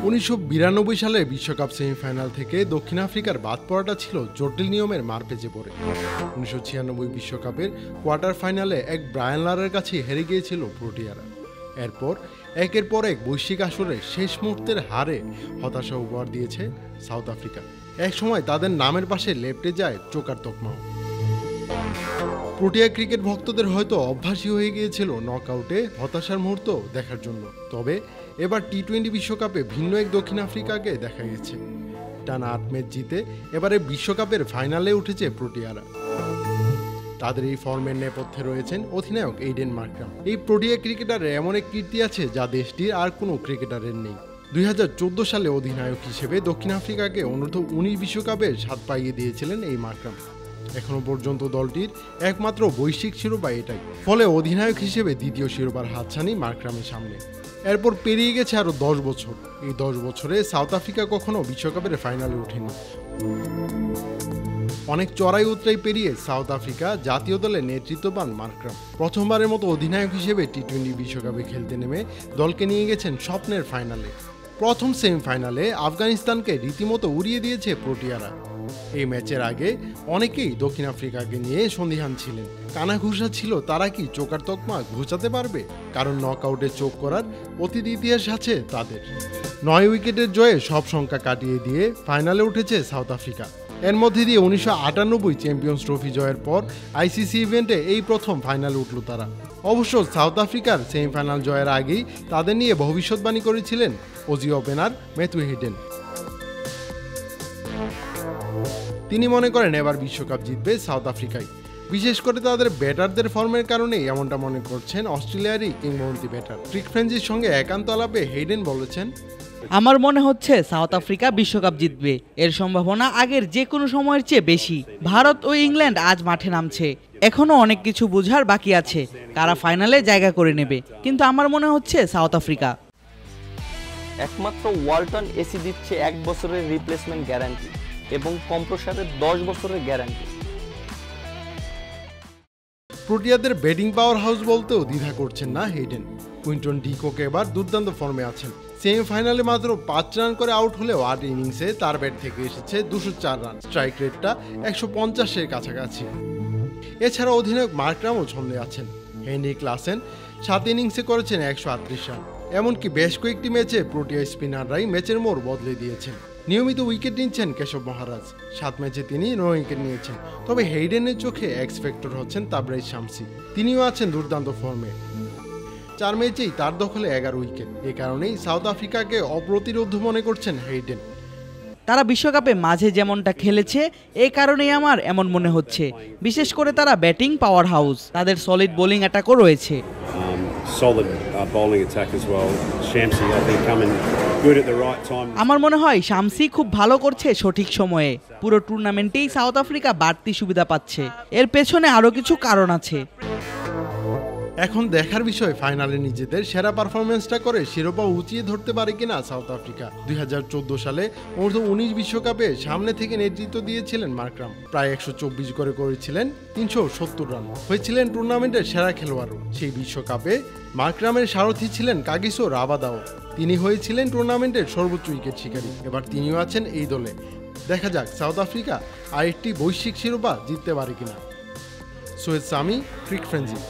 1992 সালে বিশ্বকাপ সেমিফাইনাল থেকে দক্ষিণ আফ্রিকার বাদ পড়াটা ছিল জটিল নিয়মের মারপেচে পড়ে। 1996 বিশ্বকাপের কোয়ার্টার ফাইনালে এক ব্রায়ান লারার কাছে হেরে গিয়েছিল প্রোটিয়ারা। এরপর একের পর এক বৈশ্বিক আসরে শেষ মুহূর্তের হারে হতাশা উপহার দিয়েছে সাউথ আফ্রিকা। এক সময় তাদের নামের পাশে লেপ্টে যায় চোকার তকমাও। প্রোটিয়া ক্রিকেট ভক্তদের হয়তো অভ্যাসই হয়ে গিয়েছিল নকআউটে হতাশার মুহূর্ত দেখার জন্য। তবে এবার টি-20 বিশ্বকাপে ভিন্ন এক দক্ষিণ আফ্রিকাকে দেখা গেছে। টানা 8 ম্যাচ জিতে এবারে বিশ্বকাপের ফাইনালে উঠেছে প্রোটিয়ারা। তাদের এই ফর্মের নেপথ্যে রয়েছেন অধিনায়ক এইডেন মার্ক্রাম। এই প্রোটিয়া ক্রিকেটারের এমন এক কীর্তি আছে যা দেশটির আর কোনো ক্রিকেটারের নেই। 2014 সালে অধিনায়ক হিসেবে দক্ষিণ আফ্রিকাকে অনূর্ধ্ব-19 বিশ্বকাপের স্বাদ পাইয়ে দিয়েছিলেন এই মার্ক্রাম। এখনো পর্যন্ত দলটির একমাত্র বৈশ্বিক শিরোপা এটাই। ফলে অধিনায়ক হিসেবে দ্বিতীয় শিরোপার হাতছানি মার্ক্রামের সামনে। এরপর পেরিয়ে গেছে আরও 10 বছর। এই 10 বছরে সাউথ আফ্রিকা কখনো বিশ্বকাপের ফাইনালে ওঠেনি। অনেক চড়াই উতরাই পেরিয়ে সাউথ আফ্রিকা জাতীয় দলে নেতৃত্ব পান মার্ক্রাম। প্রথমবারের মতো অধিনায়ক হিসেবে টি-20 বিশ্বকাপে খেলতে নেমে দলকে নিয়ে গেছেন স্বপ্নের ফাইনালে। প্রথম সেমিফাইনালে আফগানিস্তানকে রীতিমতো উড়িয়ে দিয়েছে প্রোটিয়ারা। এই ম্যাচের আগে অনেকেই দক্ষিণ আফ্রিকাকে নিয়ে সন্দিহান ছিলেন। কানাঘুষা ছিল তারা কি চোকার তকমা ঘুচাতে পারবে, কারণ নকআউটে চোখ করার অতীত ইতিহাস আছে তাদের। 9 উইকেটের জয়ে সব সংখ্যা কাটিয়ে দিয়ে ফাইনালে উঠেছে সাউথ আফ্রিকা। এর মধ্যে দিয়ে 1998 চ্যাম্পিয়ন্স ট্রফি জয়ের পর আইসিসি ইভেন্টে এই প্রথম ফাইনালে উঠল তারা। অবশ্য সাউথ আফ্রিকার সেমিফাইনাল জয়ের আগেই তাদের নিয়ে ভবিষ্যৎবাণী করেছিলেন অজি ওপেনার ম্যাথু হেডেন। তিনি মনে করেন এবার বিশ্বকাপ জিতবে সাউথ আফ্রিকায়। বিশেষ করে তাদের ব্যাটারদের ফর্মের কারণেই এমনটা মনে করছেন অস্ট্রেলিয়ারই কিংবদন্তি ব্যাটার। ক্রিক ফ্রেঞ্চির সঙ্গে একান্ত আলাপে হেডেন বলেছেন, আমার মনে হচ্ছে সাউথ আফ্রিকা বিশ্বকাপ জিতবে। এর সম্ভাবনা আগের যে কোনো সময়ের চেয়ে বেশি। ভারত ও ইংল্যান্ড আজ মাঠে নামছে। এখনো অনেক কিছু বোঝার বাকি আছে, কারা ফাইনালে জায়গা করে নেবে, কিন্তু আমার মনে হচ্ছে সাউথ আফ্রিকা। একমাত্র ওয়ালটন এসি দিচ্ছে 1 বছরের রিপ্লেসমেন্ট গ্যারান্টি এবং কম্প্রেসারের 10 বছরের গ্যারান্টি। প্রোটিয়াদের ব্যাটিং পাওয়ার হাউস বলতেও দ্বিধা করছেন না হেডেন। কুইন্টন ডি কক এবার দুর্দান্ত ফর্মে আছেন। সেমিফাইনালে মাত্র 5 রান করে আউট হলেও 8 ইনিংসে তার ব্যাট থেকে এসেছে 204 রান। স্ট্রাইক রেটটা 150-এর কাছাকাছি। এছাড়া অধিনায়ক মার্ক্রামও ছন্দে আছেন। হেনরি ক্লাসেন 7 ইনিংসে করেছেন 138 রান। এমনকি বেশ কয়েকটি ম্যাচে প্রোটিয়া স্পিনাররাই ম্যাচের মোড় বদলে দিয়েছেন। নিয়মিত উইকেট নিচ্ছেন কেশব মহারাজ। 7 ম্যাচে তিনি 9 উইকেট নিয়েছেন। তবে হেইডেনের চোখে এক্স ফ্যাক্টর হচ্ছেন তাবরাইজ শামসি। তিনিও আছেন দুর্দান্ত ফর্মে। 4 ম্যাচেই তার দখলে 11 উইকেট। এ কারণেই সাউথ আফ্রিকাকে অপ্রতিরোধ্য মনে করছেন হেইডেন। তারা বিশ্বকাপে মাঝে যেমনটা খেলেছে এই কারণেই আমার এমন মনে হচ্ছে। বিশেষ করে তারা ব্যাটিং পাওয়ার হাউস, তাদের সলিড বোলিং অ্যাটাকও রয়েছে। আমার মনে হয় শামসি খুব ভালো করছে সঠিক সময়ে। পুরো টুর্নামেন্টেই সাউথ আফ্রিকা বাড়তি সুবিধা পাচ্ছে। এর পেছনে আরও কিছু কারণ আছে। এখন দেখার বিষয় ফাইনালে নিজেদের সেরা পারফরমেন্সটা করে শিরোপা উঁচিয়ে ধরতে পারে কিনা সাউথ আফ্রিকা। 2014 সালে অনূর্ধ্ব-19 বিশ্বকাপে সামনে থেকে নেতৃত্ব দিয়েছিলেন মার্ক্রাম। প্রায় 124 করে করেছিলেন 370 রান। হয়েছিলেন টুর্নামেন্টের সেরা খেলোয়াড়ও। সেই বিশ্বকাপে মার্ক্রামের সারথি ছিলেন কাগিসো রাবাদাও। তিনি হয়েছিলেন টুর্নামেন্টের সর্বোচ্চ উইকেট শিকারী। এবার তিনিও আছেন এই দলে। দেখা যাক সাউথ আফ্রিকা আরেকটি বৈশ্বিক শিরোপা জিততে পারে কিনা। সোহেদ সামি, ক্রিক ফ্রেঞ্চি।